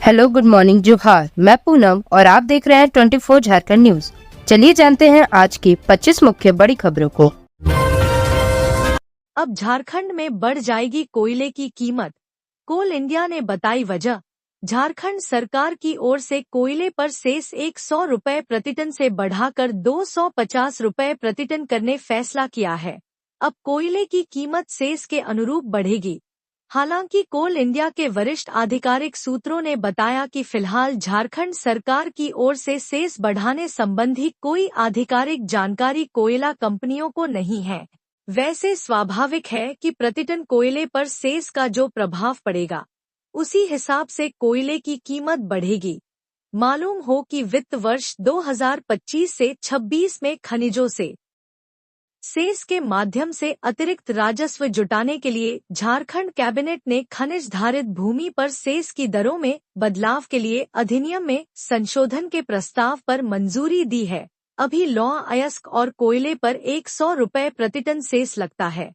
Hello, good morning, जोहार। मैं पूनम और आप देख रहे हैं 24 झारखंड न्यूज। चलिए जानते हैं आज की 25 मुख्य बड़ी खबरों को। अब झारखंड में बढ़ जाएगी कोयले की कीमत, कोल इंडिया ने बताई वजह। झारखंड सरकार की ओर से कोयले पर सेस 100 रुपए प्रति टन से बढ़ाकर 250 रुपए प्रति टन करने फैसला किया है। अब कोयले की कीमत सेस के अनुरूप बढ़ेगी। हालांकि कोल इंडिया के वरिष्ठ आधिकारिक सूत्रों ने बताया कि फिलहाल झारखंड सरकार की ओर से सेस बढ़ाने संबंधी कोई आधिकारिक जानकारी कोयला कंपनियों को नहीं है। वैसे स्वाभाविक है कि प्रतिटन कोयले पर सेस का जो प्रभाव पड़ेगा उसी हिसाब से कोयले की कीमत बढ़ेगी। मालूम हो कि वित्त वर्ष 2025 से 26 में खनिजों से सेस के माध्यम से अतिरिक्त राजस्व जुटाने के लिए झारखंड कैबिनेट ने खनिज धारित भूमि पर सेस की दरों में बदलाव के लिए अधिनियम में संशोधन के प्रस्ताव पर मंजूरी दी है। अभी लौह अयस्क और कोयले पर 100 रुपए प्रति टन सेस लगता है।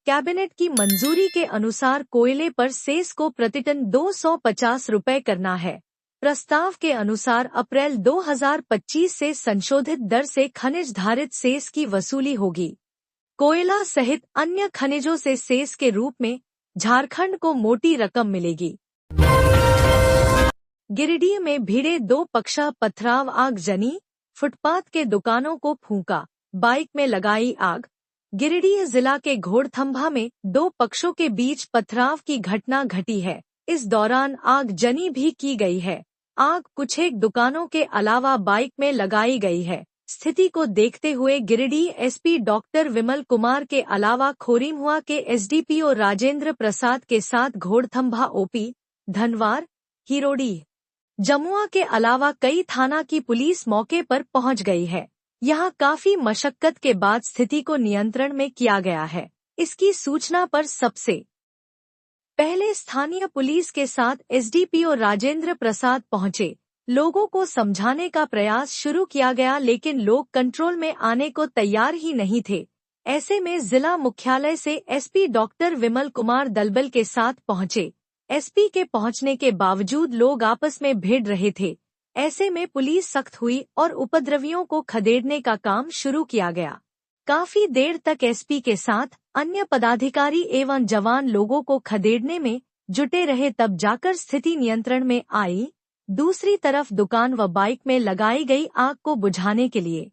कैबिनेट की मंजूरी के अनुसार कोयले पर सेस को प्रति टन 250 रुपए करना है। प्रस्ताव के अनुसार अप्रैल 2025 से संशोधित दर से खनिज धारित सेस की वसूली होगी। कोयला सहित अन्य खनिजों से सेस के रूप में झारखंड को मोटी रकम मिलेगी। गिरिडीह में भिड़े दो पक्षा पथराव, आग जनी, फुटपाथ के दुकानों को फूंका, बाइक में लगाई आग। गिरिडीह जिला के घोड़थंभा में दो पक्षों के बीच पथराव की घटना घटी है। इस दौरान आग जनी भी की गई है। आग कुछ एक दुकानों के अलावा बाइक में लगाई गई है। स्थिति को देखते हुए गिरिडीह एसपी डॉक्टर विमल कुमार के अलावा खोरीमहुआ के एसडीपीओ राजेंद्र प्रसाद के साथ घोड़थंभा ओपी, धनवार, हिरोडीह, जमुआ के अलावा कई थाना की पुलिस मौके पर पहुंच गई है। यहां काफी मशक्कत के बाद स्थिति को नियंत्रण में किया गया है। इसकी सूचना पर सबसे पहले स्थानीय पुलिस के साथ एसडीपीओ राजेंद्र प्रसाद पहुंचे। लोगों को समझाने का प्रयास शुरू किया गया, लेकिन लोग कंट्रोल में आने को तैयार ही नहीं थे। ऐसे में जिला मुख्यालय से एसपी डॉक्टर विमल कुमार दलबल के साथ पहुंचे। एसपी के पहुंचने के बावजूद लोग आपस में भिड़ रहे थे। ऐसे में पुलिस सख्त हुई और उपद्रवियों को खदेड़ने का काम शुरू किया गया। काफी देर तक एसपी के साथ अन्य पदाधिकारी एवं जवान लोगों को खदेड़ने में जुटे रहे, तब जाकर स्थिति नियंत्रण में आई। दूसरी तरफ दुकान व बाइक में लगाई गई आग को बुझाने के लिए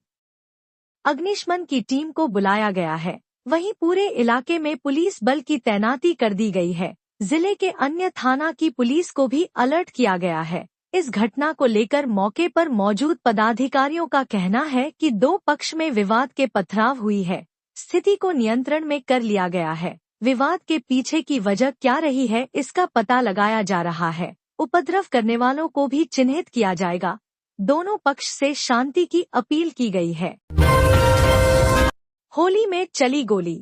अग्निशमन की टीम को बुलाया गया है। वहीं पूरे इलाके में पुलिस बल की तैनाती कर दी गई है। जिले के अन्य थाना की पुलिस को भी अलर्ट किया गया है। इस घटना को लेकर मौके पर मौजूद पदाधिकारियों का कहना है कि दो पक्ष में विवाद के पथराव हुई है। स्थिति को नियंत्रण में कर लिया गया है। विवाद के पीछे की वजह क्या रही है, इसका पता लगाया जा रहा है। उपद्रव करने वालों को भी चिन्हित किया जाएगा। दोनों पक्ष से शांति की अपील की गई है। होली में चली गोली,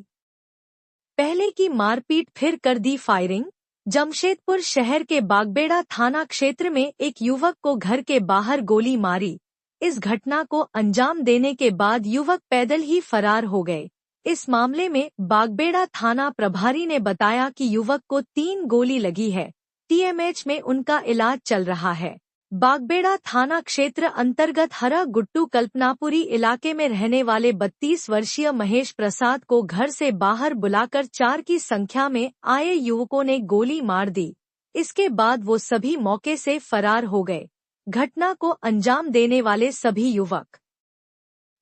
पहले की मारपीट फिर कर दी फायरिंग। जमशेदपुर शहर के बागबेड़ा थाना क्षेत्र में एक युवक को घर के बाहर गोली मारी। इस घटना को अंजाम देने के बाद युवक पैदल ही फरार हो गए। इस मामले में बागबेड़ा थाना प्रभारी ने बताया कि युवक को 3 गोली लगी है। टीएमएच में उनका इलाज चल रहा है। बागबेड़ा थाना क्षेत्र अंतर्गत हरा गुट्टू कल्पनापुरी इलाके में रहने वाले 32 वर्षीय महेश प्रसाद को घर से बाहर बुलाकर 4 की संख्या में आए युवकों ने गोली मार दी। इसके बाद वो सभी मौके से फरार हो गए। घटना को अंजाम देने वाले सभी युवक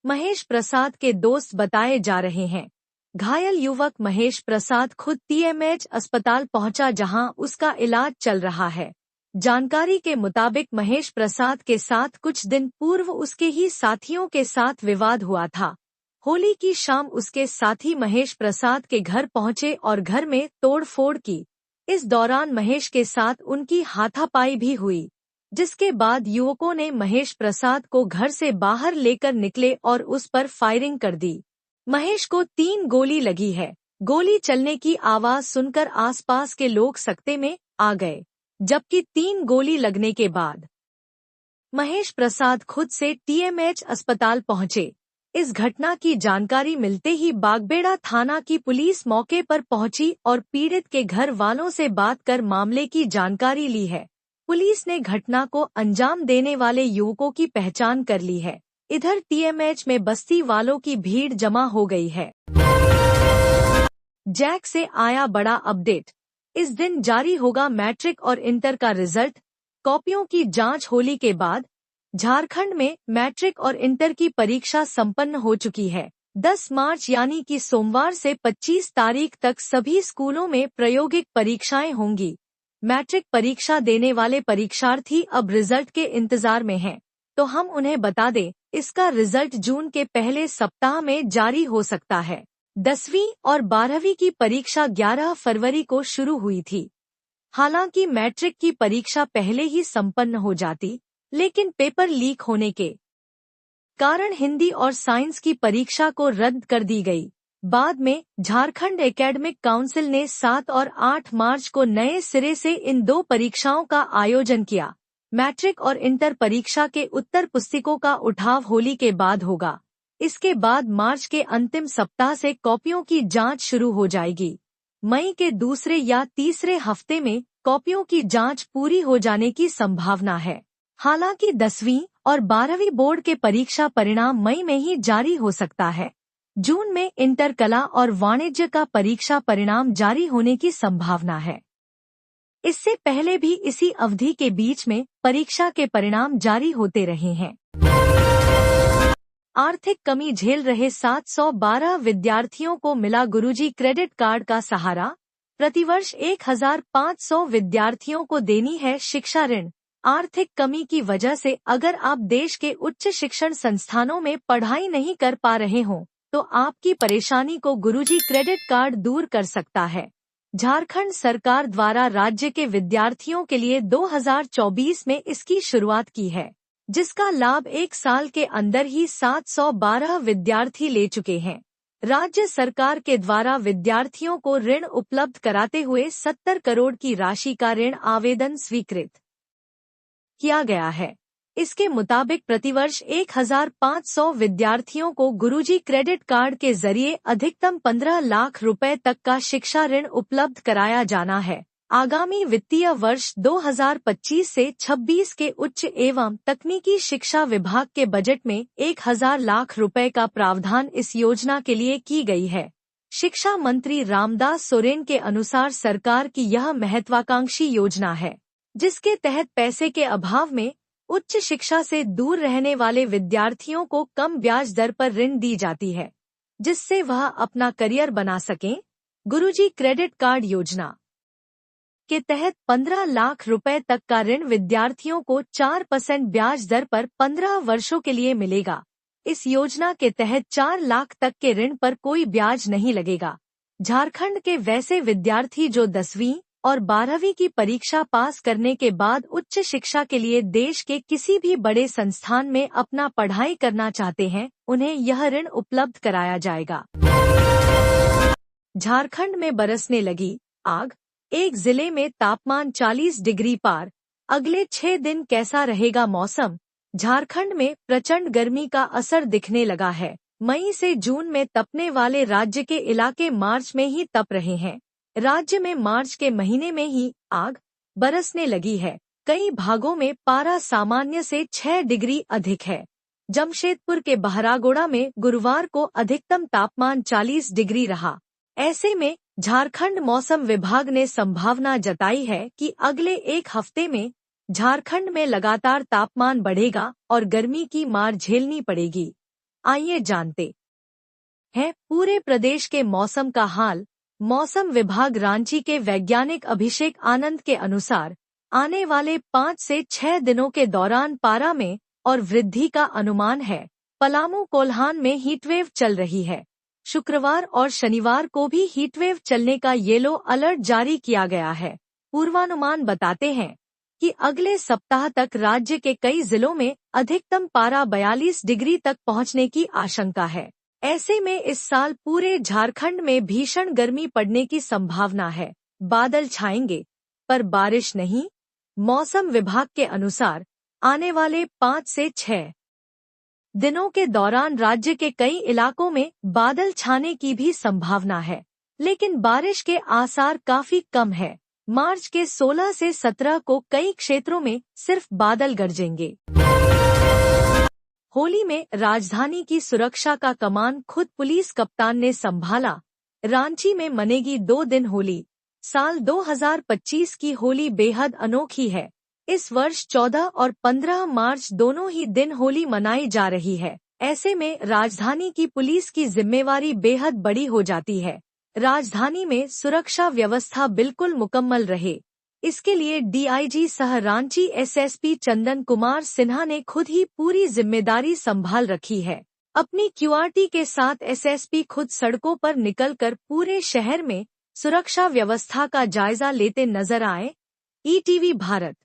महेश प्रसाद के दोस्त बताए जा रहे हैं। घायल युवक महेश प्रसाद खुद टीएमएच अस्पताल पहुंचा, जहां उसका इलाज चल रहा है। जानकारी के मुताबिक महेश प्रसाद के साथ कुछ दिन पूर्व उसके ही साथियों के साथ विवाद हुआ था। होली की शाम उसके साथी महेश प्रसाद के घर पहुंचे और घर में तोड़फोड़ की। इस दौरान महेश के साथ उनकी हाथापाई भी हुई, जिसके बाद युवकों ने महेश प्रसाद को घर से बाहर लेकर निकले और उस पर फायरिंग कर दी। महेश को 3 गोली लगी है। गोली चलने की आवाज सुनकर आसपास के लोग सकते में आ गए, जबकि 3 गोली लगने के बाद महेश प्रसाद खुद से टीएमएच अस्पताल पहुंचे। इस घटना की जानकारी मिलते ही बागबेड़ा थाना की पुलिस मौके पर पहुंची और पीड़ित के घर वालों से बात कर मामले की जानकारी ली है। पुलिस ने घटना को अंजाम देने वाले युवकों की पहचान कर ली है। इधर टीएमएच में बस्ती वालों की भीड़ जमा हो गई है। जैक से आया बड़ा अपडेट। इस दिन जारी होगा मैट्रिक और इंटर का रिजल्ट। कॉपियों की जांच होली के बाद झारखंड में मैट्रिक और इंटर की परीक्षा संपन्न हो चुकी है। 10 मार्च यानी कि सोमवार से 25 तारीख तक सभी स्कूलों में प्रायोगिक परीक्षाएं होंगी। मैट्रिक परीक्षा देने वाले परीक्षार्थी अब रिजल्ट के इंतजार में हैं, तो हम उन्हें बता दें, इसका रिजल्ट जून के पहले सप्ताह में जारी हो सकता है। 10वीं और 12वीं की परीक्षा 11 फरवरी को शुरू हुई थी। हालांकि मैट्रिक की परीक्षा पहले ही संपन्न हो जाती, लेकिन पेपर लीक होने के कारण हिंदी और साइंस की परीक्षा को रद्द कर दी गई। बाद में झारखंड एकेडमिक काउंसिल ने 7 और 8 मार्च को नए सिरे से इन दो परीक्षाओं का आयोजन किया। मैट्रिक और इंटर परीक्षा के उत्तर पुस्तिकों का उठाव होली के बाद होगा। इसके बाद मार्च के अंतिम सप्ताह से कॉपियों की जांच शुरू हो जाएगी। मई के दूसरे या तीसरे हफ्ते में कॉपियों की जांच पूरी हो जाने की संभावना है। हालांकि 10वीं और 12वीं बोर्ड के परीक्षा परिणाम मई में ही जारी हो सकता है। जून में इंटर कला और वाणिज्य का परीक्षा परिणाम जारी होने की संभावना है। इससे पहले भी इसी अवधि के बीच में परीक्षा के परिणाम जारी होते रहे हैं। आर्थिक कमी झेल रहे 712 विद्यार्थियों को मिला गुरुजी क्रेडिट कार्ड का सहारा। प्रतिवर्ष 1500 विद्यार्थियों को देनी है शिक्षा ऋण। आर्थिक कमी की वजह से अगर आप देश के उच्च शिक्षण संस्थानों में पढ़ाई नहीं कर पा रहे हो, तो आपकी परेशानी को गुरुजी क्रेडिट कार्ड दूर कर सकता है। झारखंड सरकार द्वारा राज्य के विद्यार्थियों के लिए 2024 में इसकी शुरुआत की है, जिसका लाभ 1 साल के अंदर ही 712 विद्यार्थी ले चुके हैं। राज्य सरकार के द्वारा विद्यार्थियों को ऋण उपलब्ध कराते हुए 70 करोड़ की राशि का ऋण आवेदन स्वीकृत किया गया है। इसके मुताबिक प्रतिवर्ष 1500 विद्यार्थियों को गुरुजी क्रेडिट कार्ड के जरिए अधिकतम 15 लाख रुपए तक का शिक्षा ऋण उपलब्ध कराया जाना है। आगामी वित्तीय वर्ष 2025 से 26 के उच्च एवं तकनीकी शिक्षा विभाग के बजट में 1000 लाख रुपए का प्रावधान इस योजना के लिए की गई है। शिक्षा मंत्री रामदास सोरेन के अनुसार सरकार की यह महत्वाकांक्षी योजना है, जिसके तहत पैसे के अभाव में उच्च शिक्षा से दूर रहने वाले विद्यार्थियों को कम ब्याज दर पर ऋण दी जाती है, जिससे वह अपना करियर बना सकें। गुरुजी क्रेडिट कार्ड योजना के तहत 15 लाख रुपए तक का ऋण विद्यार्थियों को 4% ब्याज दर पर 15 वर्षों के लिए मिलेगा। इस योजना के तहत 4 लाख तक के ऋण पर कोई ब्याज नहीं लगेगा। झारखंड के वैसे विद्यार्थी जो 10वीं और 12वीं की परीक्षा पास करने के बाद उच्च शिक्षा के लिए देश के किसी भी बड़े संस्थान में अपना पढ़ाई करना चाहते हैं, उन्हें यह ऋण उपलब्ध कराया जाएगा। झारखंड में बरसने लगी आग। एक जिले में तापमान 40 डिग्री पार। अगले 6 दिन कैसा रहेगा मौसम? झारखंड में प्रचंड गर्मी का असर दिखने लगा है। मई से जून में तपने वाले राज्य के इलाके मार्च में ही तप रहे हैं। राज्य में मार्च के महीने में ही आग बरसने लगी है। कई भागों में पारा सामान्य से 6 डिग्री अधिक है। जमशेदपुर के बहरागोड़ा में गुरुवार को अधिकतम तापमान 40 डिग्री रहा। ऐसे में झारखंड मौसम विभाग ने संभावना जताई है कि अगले 1 हफ्ते में झारखंड में लगातार तापमान बढ़ेगा और गर्मी की मार झेलनी पड़ेगी। आइए जानते हैं पूरे प्रदेश के मौसम का हाल। मौसम विभाग रांची के वैज्ञानिक अभिषेक आनंद के अनुसार आने वाले 5 से 6 दिनों के दौरान पारा में और वृद्धि का अनुमान है। पलामू कोल्हान में हीटवेव चल रही है। शुक्रवार और शनिवार को भी हीटवेव चलने का येलो अलर्ट जारी किया गया है। पूर्वानुमान बताते हैं कि अगले सप्ताह तक राज्य के कई जिलों में अधिकतम पारा 42 डिग्री तक पहुंचने की आशंका है। ऐसे में इस साल पूरे झारखंड में भीषण गर्मी पड़ने की संभावना है। बादल छाएंगे पर बारिश नहीं। मौसम विभाग के अनुसार आने वाले 5 से 6 दिनों के दौरान राज्य के कई इलाकों में बादल छाने की भी संभावना है, लेकिन बारिश के आसार काफी कम है। मार्च के 16 से 17 को कई क्षेत्रों में सिर्फ बादल गरजेंगे। होली में राजधानी की सुरक्षा का कमान खुद पुलिस कप्तान ने संभाला। रांची में मनेगी 2 दिन होली। साल 2025 की होली बेहद अनोखी है। इस वर्ष 14 और 15 मार्च दोनों ही दिन होली मनाई जा रही है। ऐसे में राजधानी की पुलिस की जिम्मेवारी बेहद बड़ी हो जाती है। राजधानी में सुरक्षा व्यवस्था बिल्कुल मुकम्मल रहे, इसके लिए डीआईजी सह रांची एसएसपी चंदन कुमार सिन्हा ने खुद ही पूरी जिम्मेदारी संभाल रखी है। अपनी क्यूआरटी के साथ एसएसपी खुद सड़कों पर निकलकर पूरे शहर में सुरक्षा व्यवस्था का जायजा लेते नजर आए। ईटीवी भारत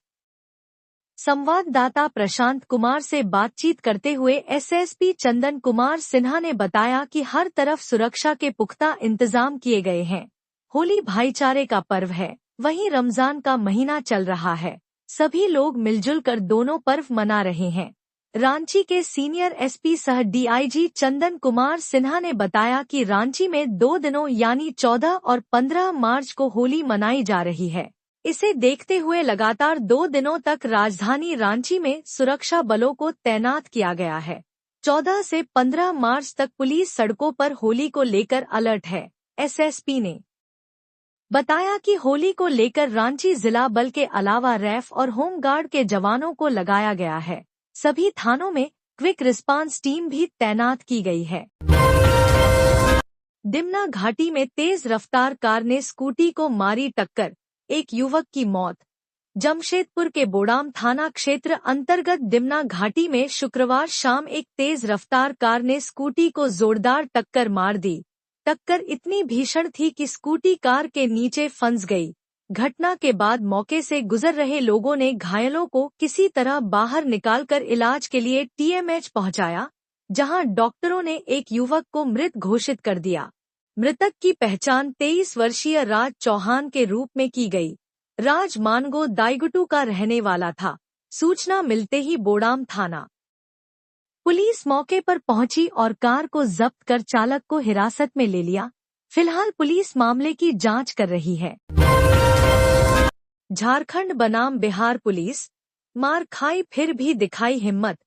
संवाददाता प्रशांत कुमार से बातचीत करते हुए एसएसपी चंदन कुमार सिन्हा ने बताया कि हर तरफ सुरक्षा के पुख्ता इंतजाम किए गए हैं। होली भाईचारे का पर्व है, वहीं रमजान का महीना चल रहा है। सभी लोग मिलजुल कर दोनों पर्व मना रहे हैं। रांची के सीनियर एसपी सह डीआईजी चंदन कुमार सिन्हा ने बताया कि रांची में 2 दिनों यानी 14 और 15 मार्च को होली मनाई जा रही है। इसे देखते हुए लगातार 2 दिनों तक राजधानी रांची में सुरक्षा बलों को तैनात किया गया है। 14 से 15 मार्च तक पुलिस सड़कों पर होली को लेकर अलर्ट है। एसएसपी ने बताया कि होली को लेकर रांची जिला बल के अलावा रैफ और होमगार्ड के जवानों को लगाया गया है। सभी थानों में क्विक रिस्पांस टीम भी तैनात की गई है। डिमना घाटी में तेज रफ्तार कार ने स्कूटी को मारी टक्कर, एक युवक की मौत। जमशेदपुर के बोडाम थाना क्षेत्र अंतर्गत डिमना घाटी में शुक्रवार शाम एक तेज रफ्तार कार ने स्कूटी को जोरदार टक्कर मार दी। टक्कर इतनी भीषण थी कि स्कूटी कार के नीचे फंस गई। घटना के बाद मौके से गुजर रहे लोगों ने घायलों को किसी तरह बाहर निकालकर इलाज के लिए टीएमएच पहुंचाया, जहां डॉक्टरों ने एक युवक को मृत घोषित कर दिया। मृतक की पहचान 23 वर्षीय राज चौहान के रूप में की गई। राज मानगो दाईगुटू का रहने वाला था। सूचना मिलते ही बोडाम थाना पुलिस मौके पर पहुंची और कार को जब्त कर चालक को हिरासत में ले लिया। फिलहाल पुलिस मामले की जांच कर रही है। झारखंड बनाम बिहार पुलिस, मार खाई फिर भी दिखाई हिम्मत।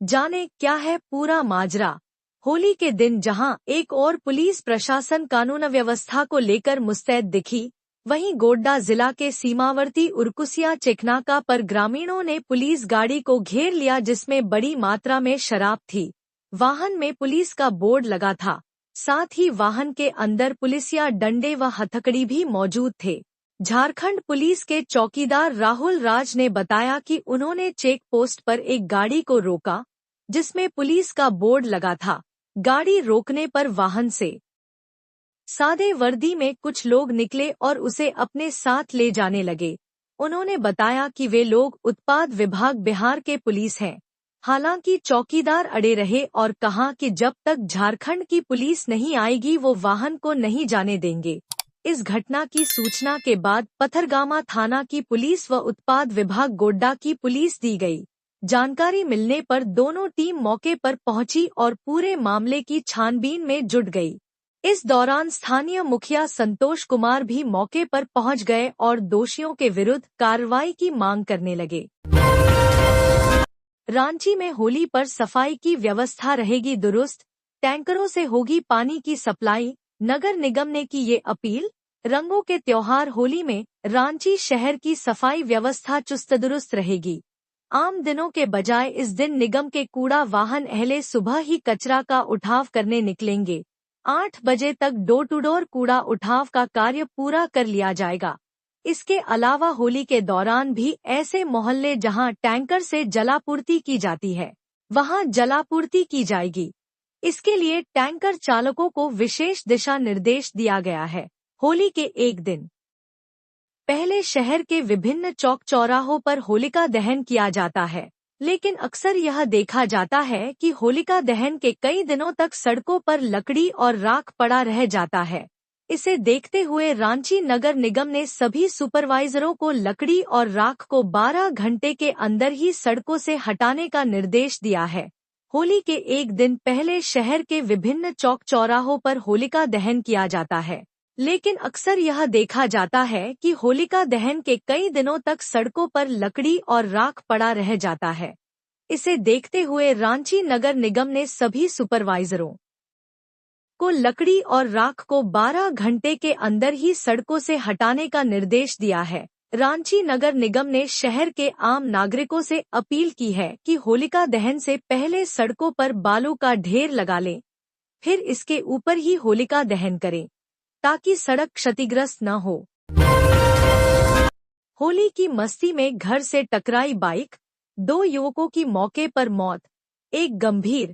जाने क्या है पूरा माजरा। होली के दिन जहां एक और पुलिस प्रशासन कानून व्यवस्था को लेकर मुस्तैद दिखी, वहीं गोड्डा जिला के सीमावर्ती उरकुसिया चेकनाका पर ग्रामीणों ने पुलिस गाड़ी को घेर लिया, जिसमें बड़ी मात्रा में शराब थी। वाहन में पुलिस का बोर्ड लगा था, साथ ही वाहन के अंदर पुलिसिया डंडे व हथकड़ी भी मौजूद थे। झारखंड पुलिस के चौकीदार राहुल राज ने बताया कि उन्होंने चेक पोस्ट पर एक गाड़ी को रोका, जिसमें पुलिस का बोर्ड लगा था। गाड़ी रोकने पर वाहन से सादे वर्दी में कुछ लोग निकले और उसे अपने साथ ले जाने लगे। उन्होंने बताया कि वे लोग उत्पाद विभाग बिहार के पुलिस हैं। हालांकि चौकीदार अड़े रहे और कहा कि जब तक झारखंड की पुलिस नहीं आएगी वो वाहन को नहीं जाने देंगे। इस घटना की सूचना के बाद पथरगामा थाना की पुलिस व उत्पाद विभाग गोड्डा की पुलिस दी गई। जानकारी मिलने पर दोनों टीम मौके पर पहुंची और पूरे मामले की छानबीन में जुट गई। इस दौरान स्थानीय मुखिया संतोष कुमार भी मौके पर पहुंच गए और दोषियों के विरुद्ध कार्रवाई की मांग करने लगे। रांची में होली पर सफाई की व्यवस्था रहेगी दुरुस्त, टैंकरों से होगी पानी की सप्लाई। नगर निगम ने की ये अपील। रंगों के त्योहार होली में रांची शहर की सफाई व्यवस्था चुस्त दुरुस्त रहेगी। आम दिनों के बजाय इस दिन निगम के कूड़ा वाहन अहले सुबह ही कचरा का उठाव करने निकलेंगे। 8 बजे तक डोर टू डोर कूड़ा उठाव का कार्य पूरा कर लिया जाएगा। इसके अलावा होली के दौरान भी ऐसे मोहल्ले जहां टैंकर से जलापूर्ति की जाती है, वहां जलापूर्ति की जाएगी। इसके लिए टैंकर चालकों को विशेष दिशा निर्देश दिया गया है। होली के एक दिन पहले शहर के विभिन्न चौक चौराहों पर होलिका दहन किया जाता है, लेकिन अक्सर यह देखा जाता है कि होलिका दहन के कई दिनों तक सड़कों पर लकड़ी और राख पड़ा रह जाता है। इसे देखते हुए रांची नगर निगम ने सभी सुपरवाइजरों को लकड़ी और राख को 12 घंटे के अंदर ही सड़कों से हटाने का निर्देश दिया है। होली के एक दिन पहले शहर के विभिन्न चौक चौराहों पर होलिका दहन किया जाता है। लेकिन अक्सर यह देखा जाता है कि होलिका दहन के कई दिनों तक सड़कों पर लकड़ी और राख पड़ा रह जाता है। इसे देखते हुए रांची नगर निगम ने सभी सुपरवाइजरों को लकड़ी और राख को 12 घंटे के अंदर ही सड़कों से हटाने का निर्देश दिया है। रांची नगर निगम ने शहर के आम नागरिकों से अपील की है कि होलिका दहन से पहले सड़कों पर बालू का ढेर लगा लें, फिर इसके ऊपर ही होलिका दहन करें ताकि सड़क क्षतिग्रस्त न हो। होली की मस्ती में घर से टकराई बाइक, 2 युवकों की मौके पर मौत। एक गंभीर।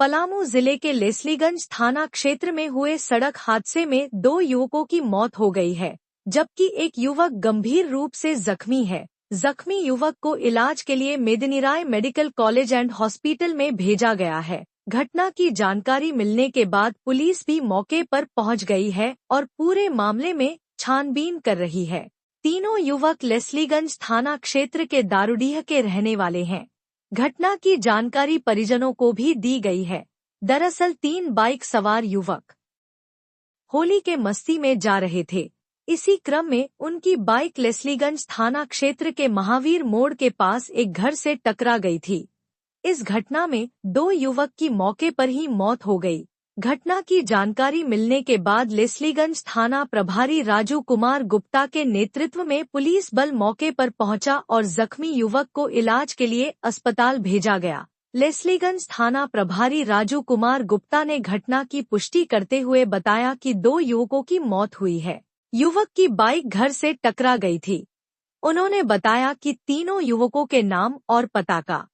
पलामू जिले के लेस्लीगंज थाना क्षेत्र में हुए सड़क हादसे में 2 युवकों की मौत हो गई है, जबकि एक युवक गंभीर रूप से जख्मी है। जख्मी युवक को इलाज के लिए Medini Rai medical college and hospital में भेजा गया है। घटना की जानकारी मिलने के बाद पुलिस भी मौके पर पहुंच गई है और पूरे मामले में छानबीन कर रही है। तीनों युवक लेस्लीगंज थाना क्षेत्र के दारूडीह के रहने वाले हैं। घटना की जानकारी परिजनों को भी दी गई है। दरअसल 3 बाइक सवार युवक होली के मस्ती में जा रहे थे। इसी क्रम में उनकी बाइक लेस्लीगंज थाना क्षेत्र के महावीर मोड़ के पास एक घर से टकरा गई थी। इस घटना में 2 युवक की मौके पर ही मौत हो गई। घटना की जानकारी मिलने के बाद लेस्लीगंज थाना प्रभारी राजू कुमार गुप्ता के नेतृत्व में पुलिस बल मौके पर पहुंचा और जख्मी युवक को इलाज के लिए अस्पताल भेजा गया। लेस्लीगंज थाना प्रभारी राजू कुमार गुप्ता ने घटना की पुष्टि करते हुए बताया कि 2 युवकों की मौत हुई है। युवक की बाइक घर से टकरा गई थी। उन्होंने बताया कि तीनों युवकों के नाम और पता का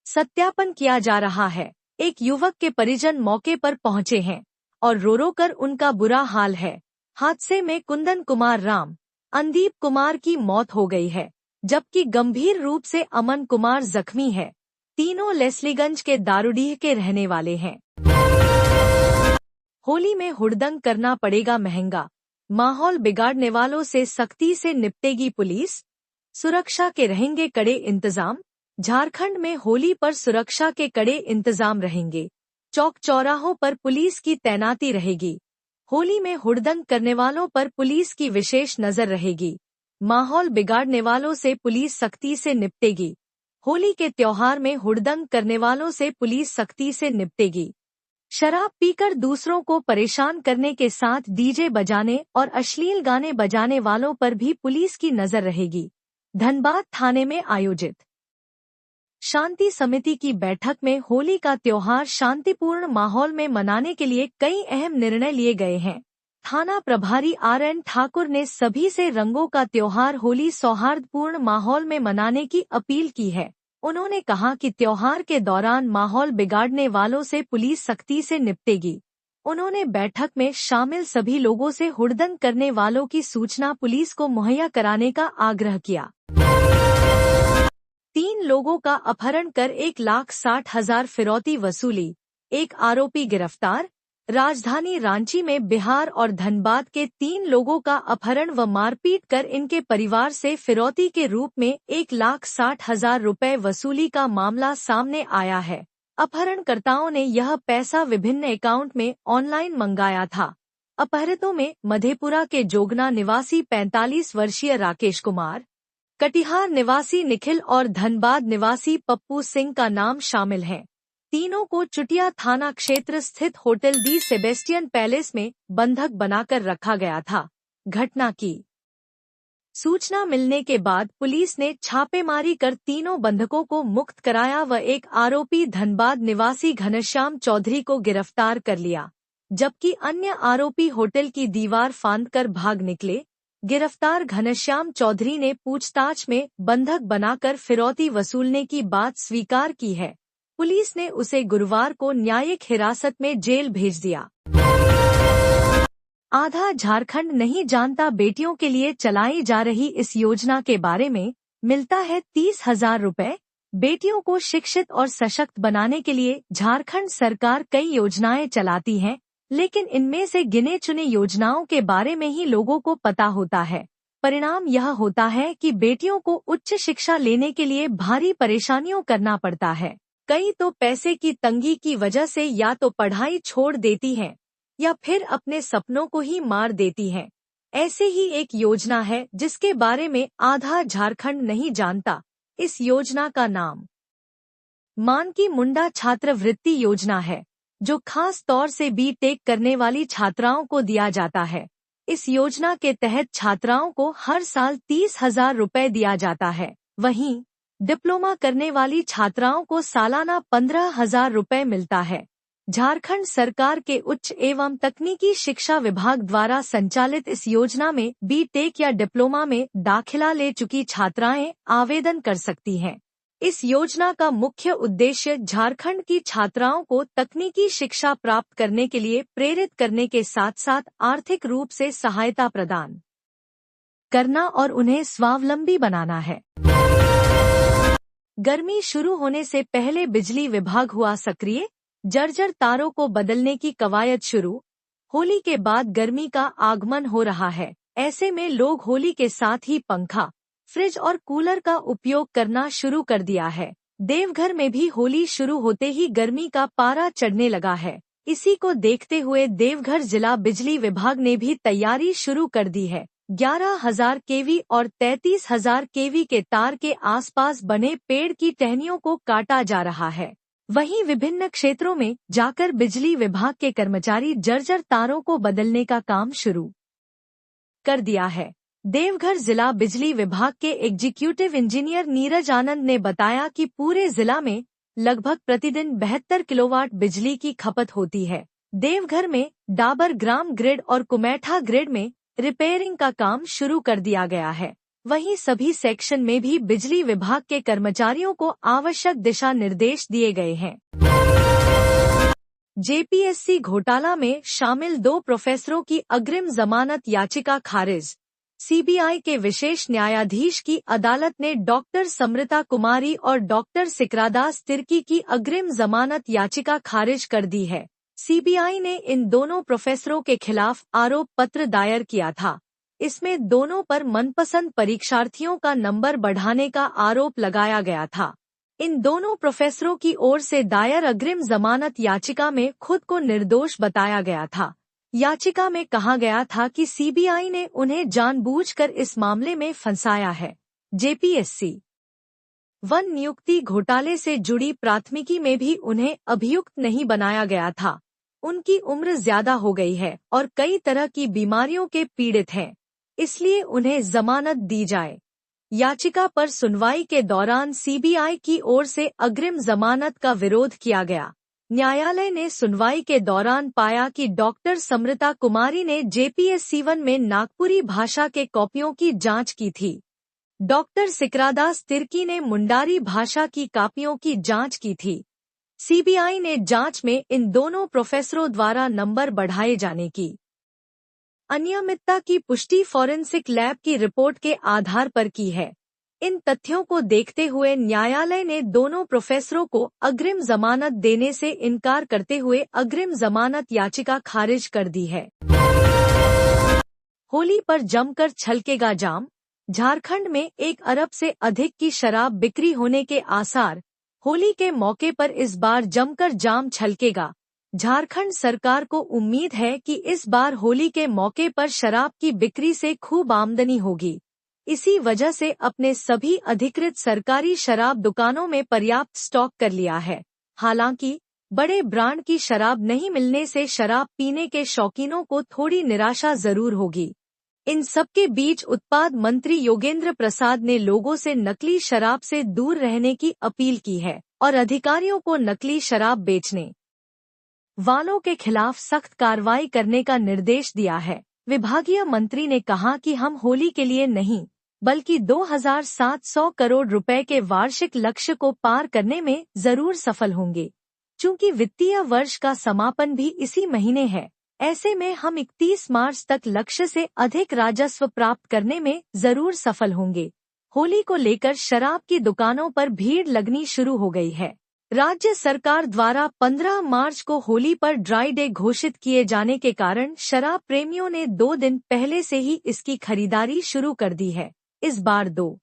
सत्यापन किया जा रहा है। एक युवक के परिजन मौके पर पहुंचे हैं और रो रो कर उनका बुरा हाल है। हादसे में कुंदन कुमार राम, अंदीप कुमार की मौत हो गई है, जबकि गंभीर रूप से अमन कुमार जख्मी है। तीनों लेस्लीगंज के दारूडीह के रहने वाले हैं। होली में हुड़दंग करना पड़ेगा महंगा, माहौल बिगाड़ने वालों से सख्ती से निपटेगी पुलिस, सुरक्षा के रहेंगे कड़े इंतजाम। झारखंड में होली पर सुरक्षा के कड़े इंतजाम रहेंगे। चौक चौराहों पर पुलिस की तैनाती रहेगी। होली में हुड़दंग करने वालों पर पुलिस की विशेष नजर रहेगी। माहौल बिगाड़ने वालों से पुलिस सख्ती से निपटेगी। होली के त्योहार में हुड़दंग करने वालों से पुलिस सख्ती से निपटेगी। शराब पीकर दूसरों को परेशान करने के साथ डीजे बजाने और अश्लील गाने बजाने वालों पर भी पुलिस की नजर रहेगी। धनबाद थाने में आयोजित शांति समिति की बैठक में होली का त्योहार शांतिपूर्ण माहौल में मनाने के लिए कई अहम निर्णय लिए गए हैं। थाना प्रभारी RN ठाकुर ने सभी से रंगों का त्योहार होली सौहार्दपूर्ण माहौल में मनाने की अपील की है। उन्होंने कहा कि त्योहार के दौरान माहौल बिगाड़ने वालों से पुलिस सख्ती से निपटेगी। उन्होंने बैठक में शामिल सभी लोगों से हुड़दंग करने वालों की सूचना पुलिस को मुहैया कराने का आग्रह किया। 3 लोगों का अपहरण कर 1,60,000 फिरौती वसूली, एक आरोपी गिरफ्तार। राजधानी रांची में बिहार और धनबाद के 3 लोगों का अपहरण व मारपीट कर इनके परिवार से फिरौती के रूप में 1,60,000 रुपए वसूली का मामला सामने आया है। अपहरणकर्ताओं ने यह पैसा विभिन्न अकाउंट में ऑनलाइन मंगाया था। अपहृतों में मधेपुरा के जोगना निवासी 45 वर्षीय राकेश कुमार, कटिहार निवासी निखिल और धनबाद निवासी पप्पू सिंह का नाम शामिल है। तीनों को चुटिया थाना क्षेत्र स्थित होटल दी सेबेस्टियन पैलेस में बंधक बनाकर रखा गया था। घटना की सूचना मिलने के बाद पुलिस ने छापेमारी कर तीनों बंधकों को मुक्त कराया व एक आरोपी धनबाद निवासी घनश्याम चौधरी को गिरफ्तार कर लिया, जबकि अन्य आरोपी होटल की दीवार फांदकर भाग निकले। गिरफ्तार घनश्याम चौधरी ने पूछताछ में बंधक बनाकर फिरौती वसूलने की बात स्वीकार की है। पुलिस ने उसे गुरुवार को न्यायिक हिरासत में जेल भेज दिया। आधा झारखंड नहीं जानता बेटियों के लिए चलाई जा रही इस योजना के बारे में। मिलता है 30,000 रुपए। बेटियों को शिक्षित और सशक्त बनाने के लिए झारखंड सरकार कई योजनाएं चलाती है, लेकिन इनमें से गिने चुने योजनाओं के बारे में ही लोगों को पता होता है। परिणाम यह होता है कि बेटियों को उच्च शिक्षा लेने के लिए भारी परेशानियों करना पड़ता है। कई तो पैसे की तंगी की वजह से या तो पढ़ाई छोड़ देती हैं या फिर अपने सपनों को ही मार देती हैं। ऐसे ही एक योजना है जिसके बारे में आधा झारखंड नहीं जानता। इस योजना का नाम मानकी मुंडा छात्रवृत्ति योजना है, जो खास तौर से बीटेक करने वाली छात्राओं को दिया जाता है। इस योजना के तहत छात्राओं को हर साल 30,000 रुपए दिया जाता है। वहीं डिप्लोमा करने वाली छात्राओं को सालाना 15,000 रुपए मिलता है। झारखंड सरकार के उच्च एवं तकनीकी शिक्षा विभाग द्वारा संचालित इस योजना में बीटेक या डिप्लोमा में दाखिला ले चुकी छात्राएं आवेदन कर सकती हैं। इस योजना का मुख्य उद्देश्य झारखंड की छात्राओं को तकनीकी शिक्षा प्राप्त करने के लिए प्रेरित करने के साथ साथ आर्थिक रूप से सहायता प्रदान करना और उन्हें स्वावलंबी बनाना है। गर्मी शुरू होने से पहले बिजली विभाग हुआ सक्रिय, जर्जर तारों को बदलने की कवायद शुरू। होली के बाद गर्मी का आगमन हो रहा है। ऐसे में लोग होली के साथ ही पंखा, फ्रिज और कूलर का उपयोग करना शुरू कर दिया है। देवघर में भी होली शुरू होते ही गर्मी का पारा चढ़ने लगा है। इसी को देखते हुए देवघर जिला बिजली विभाग ने भी तैयारी शुरू कर दी है। 11,000 केवी और 33,000 केवी के तार के आसपास बने पेड़ की टहनियों को काटा जा रहा है। वहीं विभिन्न क्षेत्रों में जाकर बिजली विभाग के कर्मचारी जर्जर तारों को बदलने का काम शुरू कर दिया है। देवघर जिला बिजली विभाग के एग्जीक्यूटिव इंजीनियर नीरज आनंद ने बताया कि पूरे जिला में लगभग प्रतिदिन 72 किलोवाट बिजली की खपत होती है। देवघर में डाबर ग्राम ग्रिड और कुमैठा ग्रिड में रिपेयरिंग का काम शुरू कर दिया गया है। वहीं सभी सेक्शन में भी बिजली विभाग के कर्मचारियों को आवश्यक दिशा निर्देश दिए गए हैं। जेपीएससी घोटाला में शामिल 2 प्रोफेसरों की अग्रिम जमानत याचिका खारिज। सीबीआई के विशेष न्यायाधीश की अदालत ने डॉक्टर समृता कुमारी और डॉक्टर सिकरादास तिर्की की अग्रिम जमानत याचिका खारिज कर दी है। सीबीआई ने इन दोनों प्रोफेसरों के खिलाफ आरोप पत्र दायर किया था। इसमें दोनों पर मनपसंद परीक्षार्थियों का नंबर बढ़ाने का आरोप लगाया गया था। इन दोनों प्रोफेसरों की ओर से दायर अग्रिम जमानत याचिका में खुद को निर्दोष बताया गया था। याचिका में कहा गया था कि सीबीआई ने उन्हें जानबूझकर इस मामले में फंसाया है। जेपीएससी 1 नियुक्ति घोटाले से जुड़ी प्राथमिकी में भी उन्हें अभियुक्त नहीं बनाया गया था। उनकी उम्र ज्यादा हो गई है और कई तरह की बीमारियों के पीड़ित हैं, इसलिए उन्हें जमानत दी जाए। याचिका पर सुनवाई के दौरान सीबीआई की ओर से अग्रिम जमानत का विरोध किया गया। न्यायालय ने सुनवाई के दौरान पाया कि डॉक्टर समृता कुमारी ने जेपीएससी 1 में नागपुरी भाषा के कॉपियों की जांच की थी। डॉक्टर सिकरादास तिर्की ने मुंडारी भाषा की कॉपियों की जांच की थी। सीबीआई ने जांच में इन दोनों प्रोफेसरों द्वारा नंबर बढ़ाए जाने की अनियमितता की पुष्टि फॉरेंसिक लैब की रिपोर्ट के आधार पर की है। इन तथ्यों को देखते हुए न्यायालय ने दोनों प्रोफेसरों को अग्रिम जमानत देने से इनकार करते हुए अग्रिम जमानत याचिका खारिज कर दी है। होली पर जमकर छलकेगा जाम। झारखंड में 1 अरब से अधिक की शराब बिक्री होने के आसार। होली के मौके पर इस बार जमकर जाम छलकेगा। झारखंड सरकार को उम्मीद है कि इस बार होली के मौके पर शराब की बिक्री से खूब आमदनी होगी। इसी वजह से अपने सभी अधिकृत सरकारी शराब दुकानों में पर्याप्त स्टॉक कर लिया है। हालांकि बड़े ब्रांड की शराब नहीं मिलने से शराब पीने के शौकीनों को थोड़ी निराशा जरूर होगी। इन सबके बीच उत्पाद मंत्री योगेंद्र प्रसाद ने लोगों से नकली शराब से दूर रहने की अपील की है और अधिकारियों को नकली शराब बेचने वालों के खिलाफ सख्त कार्रवाई करने का निर्देश दिया है। विभागीय मंत्री ने कहा कि हम होली के लिए नहीं बल्कि 2,700 करोड़ रुपए के वार्षिक लक्ष्य को पार करने में जरूर सफल होंगे। चूंकि वित्तीय वर्ष का समापन भी इसी महीने है, ऐसे में हम 31 मार्च तक लक्ष्य से अधिक राजस्व प्राप्त करने में जरूर सफल होंगे। होली को लेकर शराब की दुकानों पर भीड़ लगनी शुरू हो गई है। राज्य सरकार द्वारा 15 मार्च को होली पर ड्राई डे घोषित किए जाने के कारण शराब प्रेमियों ने 2 दिन पहले से ही इसकी खरीदारी शुरू कर दी है। इस बार 2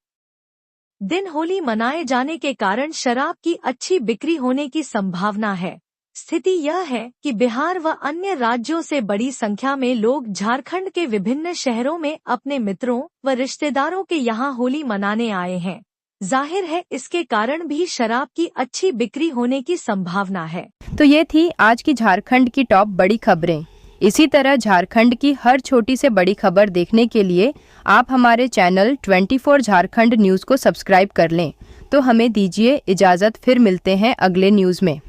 दिन होली मनाए जाने के कारण शराब की अच्छी बिक्री होने की संभावना है। स्थिति यह है कि बिहार व अन्य राज्यों से बड़ी संख्या में लोग झारखंड के विभिन्न शहरों में अपने मित्रों व रिश्तेदारों के यहाँ होली मनाने आए हैं। जाहिर है इसके कारण भी शराब की अच्छी बिक्री होने की संभावना है। तो ये थी आज की झारखंड की टॉप बड़ी खबरें। इसी तरह झारखंड की हर छोटी से बड़ी खबर देखने के लिए आप हमारे चैनल 24 झारखंड न्यूज़ को सब्सक्राइब कर लें। तो हमें दीजिए इजाज़त, फिर मिलते हैं अगले न्यूज़ में।